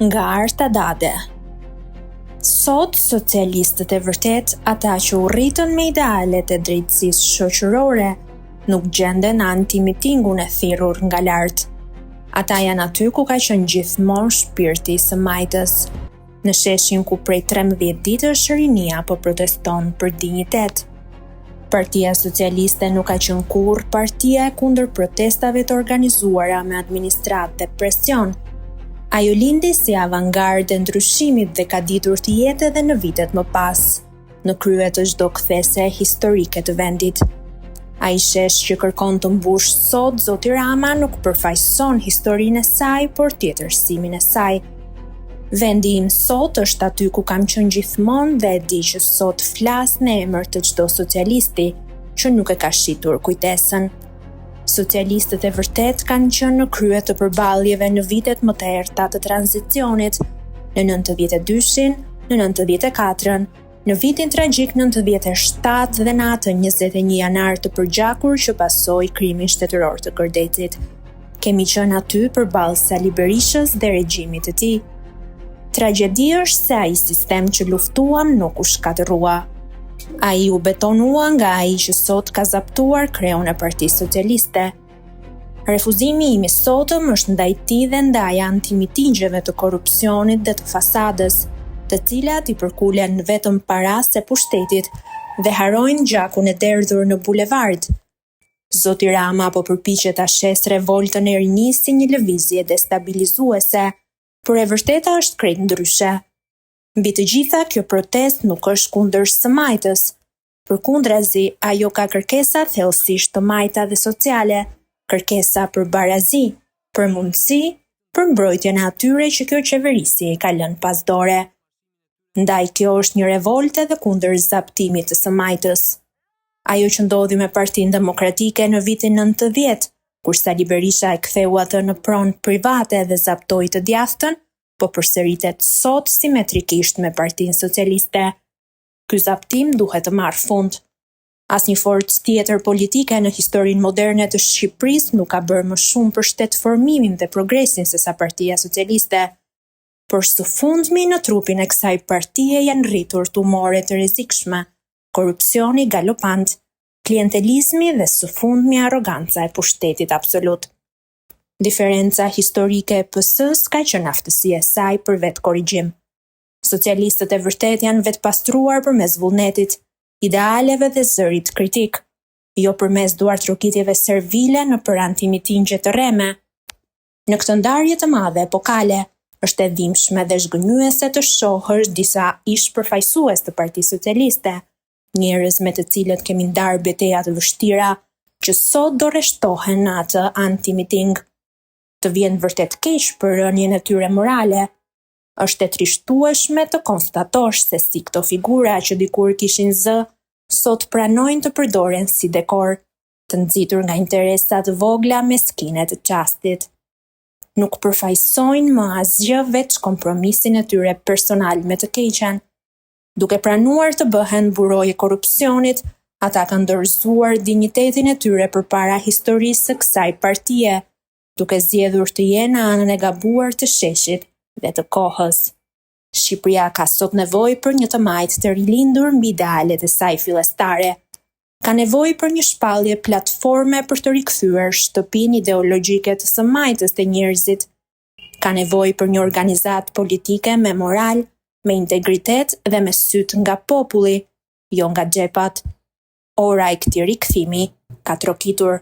Nga Arta Dade. Sot, socialistët e vërtet, ata që u rritën me idealet e drejtësisë shoqërore, nuk gjenden anti-mitingun e thirrur nga lart. Ata janë aty ku ka qenë gjithmonë shpirti i së majtës. Në sheshin ku prej 13 ditësh rinia po proteston për dinjitet. Partia Socialiste nuk ka qenë kurrë partia e kundër protestave të organizuara me administratë dhe presion. Ajo lindi si avangardë e ndryshimit dhe ka ditur të jetë edhe në vitet më pas, në krye të çdo kthese historike të vendit. Ai shesh që kërkon të mbush sot Zoti Rama nuk përfaqëson historinë e saj, por tjetërsimin e saj. Vendi im sot është aty ku kam qenë gjithmonë dhe e di që sot flas në emër të çdo socialisti që nuk e ka shitur kujtesën. Socialistët e vërtet kanë qenë në krye të përballjeve në vitet më të errta të tranzicionit, në 92-shin, në 94-ën, në vitin tragjik 97 dhe në atë 21 janar të përgjakur që pasoi krimin shtetëror të Kërdecit. Kemi qenë aty përballë Sali Berishës dhe regjimit të tij. Tragjedia është se ai sistem që luftuam nuk u shkatërrua. Ai u betonua nga ai që sot ka zaptuar kreun e Partisë Socialiste. Refuzimi im i sotëm është ndaj tij dhe ndaj antimitingjeve të korrupsionit dhe të fasadës, të cilat i përkulen vetëm parasë e pushtetit dhe harojnë gjakun e derdhur në bulevard. Zoti Rama po përpiqet ta shes revoltën e rinisë si një lëvizje destabilizuese, por e vërteta është krejt ndryshe. Mbi të gjitha, kjo protest nuk është kundër së majtës. Përkundrazi, ajo ka kërkesa thellësisht të majta dhe sociale, kërkesa për barazi, për mundësi, për mbrojtjen e atyre që kjo qeverisi i ka lënë pas dore. Ndaj kjo është një revolte dhe kundër zaptimit të së majtës. Ajo që ndodhi me Partinë Demokratike në vitin 90, kur Sali Berisha e ktheu atë në pronë private dhe zaptoi të djathtën, po përsëritet sot simetrikisht me Partinë Socialiste. Ky zaptim duhet të marrë fund. Asnjë forcë tjetër politike në historinë moderne të Shqipërisë nuk ka bërë më shumë për shtetformimin dhe progresin se sa Partia Socialiste. Por së fundmi në trupin e kësaj partie janë rritur tumore të rrezikshme, korrupsioni galopant, klientelizmi dhe së fundmi arroganca e pushtetit absolut. Diferenca historike e PS-s ka qenë aftësia e saj për vetë korrigjim. Socialistët e vërtet janë vetë pastruar përmes vullnetit, idealeve dhe zërit kritik, jo përmes duartrokitjeve servile në për antimitingje të rreme. Në këtë ndarje të madhe epokale, është e dhimbshme dhe zhgënjyese të shohësh disa ish përfaqësues të Partisë Socialiste, njerëz me të cilët kemi ndarë betejat të vështira, që sot do rreshtohen në atë antimiting. Të vjen vërtet keq për rënien e tyre morale. Është e trishtueshme të konstatosh se si këto figura që dikur kishin zë, sot pranojnë të përdoren si dekor, të nxitur nga interesat vogla meskine të çastit. Nuk përfaqësojnë më asgjë veç kompromisin e tyre personal me të keqen. Duke pranuar të bëhen buroj e korrupsionit, ata kanë dorëzuar dinjitetin e tyre përpara historisë së kësaj partie, duke zgjedhur të jenë në anën e gabuar të sheshit dhe të kohës. Shqipëria ka sot nevojë për një të majtë të rilindur mbi idealet e saj fillestare. Ka nevojë për një shpallje platforme për të rikthyer shtëpinë ideologjike të së majtës të njerëzit. Ka nevojë për një organizatë politike me moral, me integritet dhe me syt nga populli, jo nga xhepat. Ora e këtij rikthimi ka trokitur.